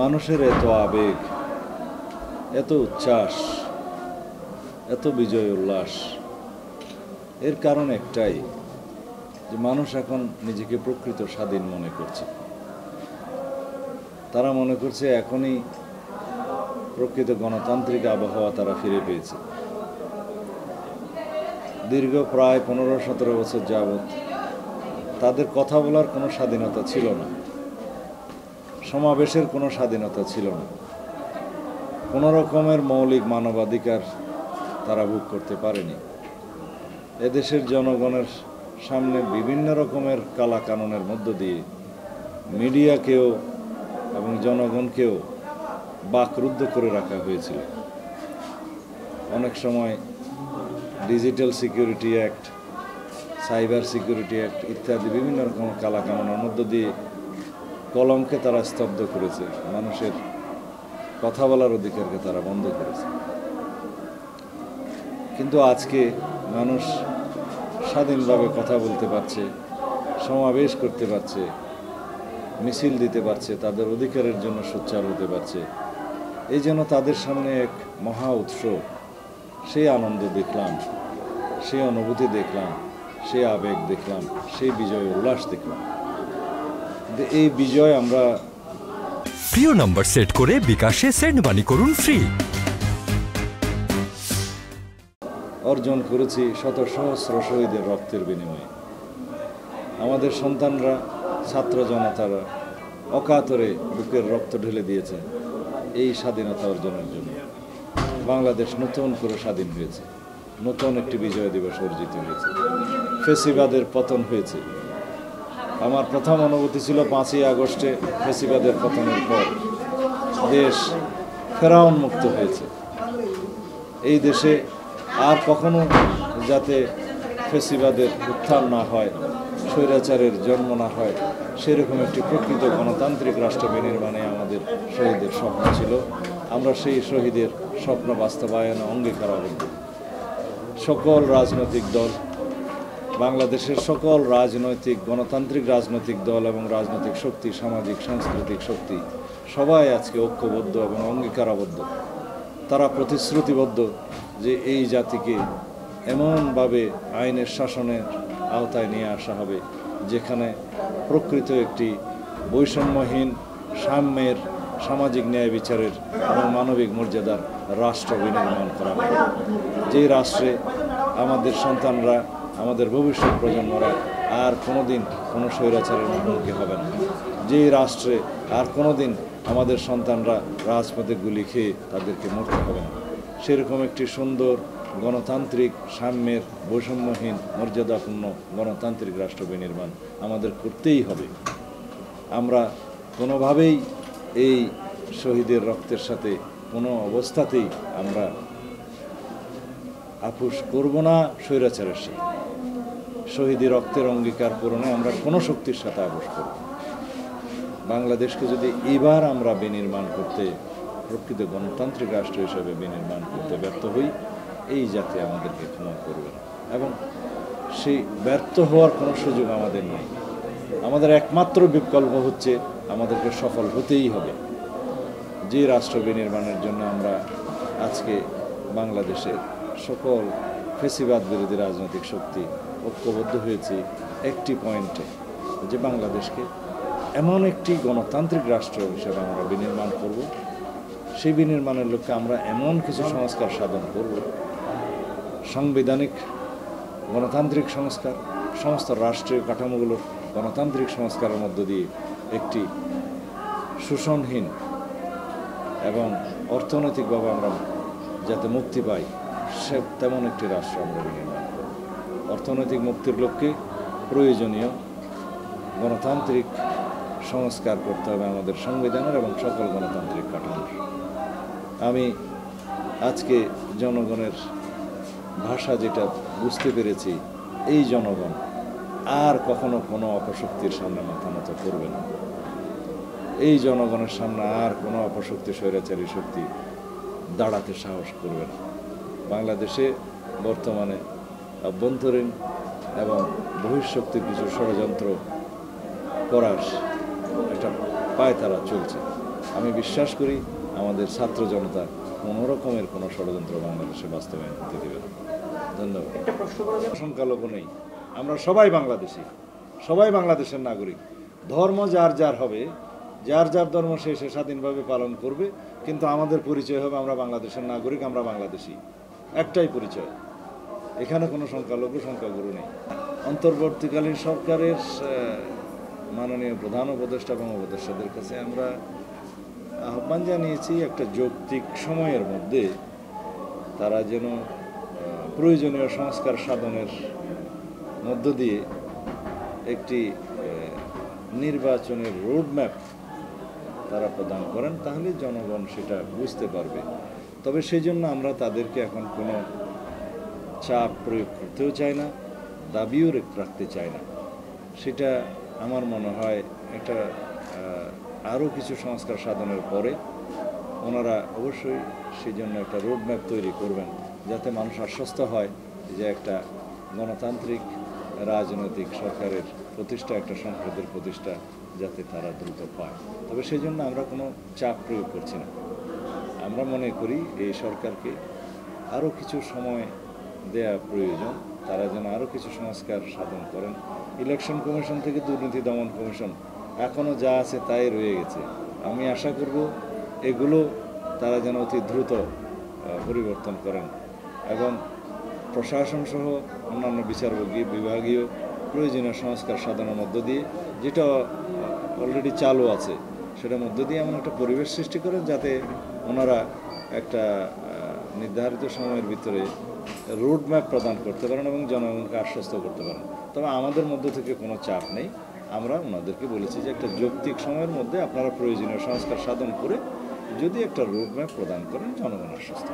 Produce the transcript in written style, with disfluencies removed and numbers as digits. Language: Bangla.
মানুষের এত আবেগ, এত উচ্ছ্বাস, এত বিজয় উল্লাস, এর কারণ একটাই যে মানুষ এখন নিজেকে প্রকৃত স্বাধীন মনে করছে। তারা মনে করছে এখনই প্রকৃত গণতান্ত্রিক আবহাওয়া তারা ফিরে পেয়েছে। দীর্ঘ প্রায় 15-17 বছর যাবৎ তাদের কথা বলার কোনো স্বাধীনতা ছিল না, সমাবেশের কোনো স্বাধীনতা ছিল না, কোনো রকমের মৌলিক মানবাধিকার তারা ভোগ করতে পারেনি। এদেশের জনগণের সামনে বিভিন্ন রকমের কালা কানুনের মধ্য দিয়ে মিডিয়াকেও এবং জনগণকেও বাকরুদ্ধ করে রাখা হয়েছিল। অনেক সময় digital security act, cyber security act ইত্যাদি বিভিন্ন রকম কালা কানুনের মধ্য দিয়ে কলমকে তারা স্তব্ধ করেছে, মানুষের কথা বলার অধিকারকে তারা বন্ধ করেছে। কিন্তু আজকে মানুষ স্বাধীনভাবে কথা বলতে পারছে, সমাবেশ করতে পারছে, মিছিল দিতে পারছে, তাদের অধিকারের জন্য সোচ্চার হতে পারছে। এই জন্য তাদের সামনে এক মহা উৎসব, সেই আনন্দ দেখলাম, সেই অনুভূতি দেখলাম, সেই আবেগ দেখলাম, সেই বিজয় উল্লাস দেখলাম। এই বিজয় আমরা প্রিয় নম্বর সেট করে বিকাশে সেন্ড মানি করুন ফ্রি অর্জন করেছি শত সহস্র শহীদের রক্তের বিনিময়ে। আমাদের সন্তানরা, ছাত্র জনতারা অকাতরে বুকের রক্ত ঢেলে দিয়েছে এই স্বাধীনতা অর্জনের জন্য। বাংলাদেশ নতুন করে স্বাধীন হয়েছে, নতুন একটি বিজয় দিবস অর্জিত হয়েছে, ফেসিবাদের পতন হয়েছে। আমার প্রথম অনুভূতি ছিল 5ই আগস্টে ফেসিবাদের পতনের পর দেশ ফেরাউন মুক্ত হয়েছে। এই দেশে আর কখনো যাতে ফেসিবাদের উত্থান না হয়, স্বৈরাচারের জন্ম না হয়, সেরকম একটি প্রকৃত গণতান্ত্রিক রাষ্ট্র বিনির্মাণে আমাদের শহীদের স্বপ্ন ছিল। আমরা সেই শহীদের স্বপ্ন বাস্তবায়নে অঙ্গীকারাবদ্ধ। সকল রাজনৈতিক দল, বাংলাদেশের সকল রাজনৈতিক গণতান্ত্রিক রাজনৈতিক দল এবং রাজনৈতিক শক্তি, সামাজিক সাংস্কৃতিক শক্তি সবাই আজকে ঐক্যবদ্ধ এবং অঙ্গীকারাবদ্ধ। তারা প্রতিশ্রুতিবদ্ধ যে এই জাতিকে এমনভাবে আইনের শাসনের আওতায় নিয়ে আসা হবে যেখানে প্রকৃত একটি বৈষম্যহীন, সাম্যের, সামাজিক ন্যায় বিচারের এবং মানবিক মর্যাদার রাষ্ট্র বিনির্মাণ করা হবে। যেই রাষ্ট্রে আমাদের সন্তানরা, আমাদের ভবিষ্যৎ প্রজন্মরা আর কোনোদিন কোনো স্বৈরাচারের মুখোমুখি হবে না। যেই রাষ্ট্রে আর কোনোদিন আমাদের সন্তানরা রাজপথে গুলি খেয়ে তাদেরকে মরতে হবে না। সেরকম একটি সুন্দর গণতান্ত্রিক, সাম্যের, বৈষম্যহীন, মর্যাদাপূর্ণ গণতান্ত্রিক রাষ্ট্র বিনির্মাণ আমাদের করতেই হবে। আমরা কোনোভাবেই এই শহীদের রক্তের সাথে কোনো অবস্থাতেই আমরা আপোষ করব না। স্বৈরাচারের সাথে শহীদি রক্তের অঙ্গীকার পূরণে আমরা কোনো শক্তির সাথে আপোষ করব। বাংলাদেশকে যদি এবার আমরা বিনির্মাণ করতে, প্রকৃত গণতান্ত্রিক রাষ্ট্র হিসেবে বিনির্মাণ করতে ব্যর্থ হই, এই জাতি আমাদেরকে ক্ষমা করবে না এবং সেই ব্যর্থ হওয়ার কোনো সুযোগ আমাদের নেই। আমাদের একমাত্র বিকল্প হচ্ছে আমাদেরকে সফল হতেই হবে। যে রাষ্ট্র বিনির্মাণের জন্য আমরা আজকে বাংলাদেশের সকল ফেসিবাদ বিরোধী রাজনৈতিক শক্তি ঐক্যবদ্ধ হয়েছি একটি পয়েন্টে, যে বাংলাদেশকে এমন একটি গণতান্ত্রিক রাষ্ট্র হিসেবে আমরা বিনির্মাণ করব। সেই বিনির্মাণের লক্ষ্যে আমরা এমন কিছু সংস্কার সাধন করব, সাংবিধানিক গণতান্ত্রিক সংস্কার, সমস্ত রাষ্ট্রীয় কাঠামোগুলোর গণতান্ত্রিক সংস্কারের মধ্য দিয়ে একটি শোষণহীন এবং অর্থনৈতিকভাবে আমরা যাতে মুক্তি পাই সে তেমন একটি রাষ্ট্র আমরা বিনির্মাণ করব। অর্থনৈতিক মুক্তির লক্ষ্যে প্রয়োজনীয় গণতান্ত্রিক সংস্কার করতে হবে আমাদের সংবিধানের এবং সকল গণতান্ত্রিক কাঠামোর। আমি আজকে জনগণের ভাষা যেটা বুঝতে পেরেছি, এই জনগণ আর কখনো কোনো অপশক্তির সামনে মাথা নত করবে না। এই জনগণের সামনে আর কোনো অপশক্তি, স্বৈরাচারী শক্তি দাঁড়াতে সাহস করবে না। বাংলাদেশে বর্তমানে অভ্যন্তরীণ এবং বহিঃশক্তির কিছু ষড়যন্ত্র করার একটা পায়তারা চলছে। আমি বিশ্বাস করি আমাদের ছাত্র জনতা কোনো রকমের কোনো ষড়যন্ত্র বাংলাদেশে বাস্তবায়ন করতে দেবে না। ধন্যবাদ। সংখ্যালঘু নেই, আমরা সবাই বাংলাদেশি, সবাই বাংলাদেশের নাগরিক। ধর্ম যার যার হবে, যার যার ধর্ম সে স্বাধীনভাবে পালন করবে, কিন্তু আমাদের পরিচয় হবে আমরা বাংলাদেশের নাগরিক, আমরা বাংলাদেশি, একটাই পরিচয়। এখানে কোনো সংখ্যালঘু সংখ্যাগুরু নেই। অন্তর্বর্তীকালীন সরকারের মাননীয় প্রধান উপদেষ্টা এবং উপদেষ্টাদের কাছে আমরা আহ্বান জানিয়েছি একটা যৌক্তিক সময়ের মধ্যে তারা যেন প্রয়োজনীয় সংস্কার সাধনের মধ্য দিয়ে একটি নির্বাচনের রোডম্যাপ তারা প্রদান করেন, তাহলে জনগণ সেটা বুঝতে পারবে। তবে সেই জন্য আমরা তাদেরকে এখন কোনো চাপ প্রয়োগ করতেও চাই না, দাবিও রাখতে চাই না। সেটা আমার মনে হয় একটা আরও কিছু সংস্কার সাধনের পরে ওনারা অবশ্যই সেই জন্য একটা রোডম্যাপ তৈরি করবেন, যাতে মানুষ আশ্বস্ত হয় যে একটা গণতান্ত্রিক রাজনৈতিক সরকারের প্রতিষ্ঠা, একটা সংসদের প্রতিষ্ঠা যাতে তারা দ্রুত পায়। তবে সেই জন্য আমরা কোনো চাপ প্রয়োগ করছি না। আমরা মনে করি এই সরকারকে আরও কিছু সময় দেয়া প্রয়োজন, তারা যেন আরও কিছু সংস্কার সাধন করেন। ইলেকশন কমিশন থেকে দুর্নীতি দমন কমিশন এখনও যা আছে তাই রয়ে গেছে। আমি আশা করব এগুলো তারা যেন অতি দ্রুত পরিবর্তন করেন এবং প্রশাসন সহ অন্যান্য বিভাগীয় প্রয়োজনীয় সংস্কার সাধনের মধ্য দিয়ে, যেটা অলরেডি চালু আছে, সেটার মধ্য দিয়ে এমন একটা পরিবেশ সৃষ্টি করেন যাতে ওনারা একটা নির্ধারিত সময়ের ভিতরে রোডম্যাপ প্রদান করতে পারেন এবং জনগণকে আশ্বস্ত করতে পারেন। তবে আমাদের মধ্য থেকে কোনো চাপ নেই। আমরা ওনাদেরকে বলেছি যে একটা যৌক্তিক সময়ের মধ্যে আপনারা প্রয়োজনীয় সংস্কার সাধন করে যদি একটা রোডম্যাপ প্রদান করেন, জনগণ আশ্বস্ত।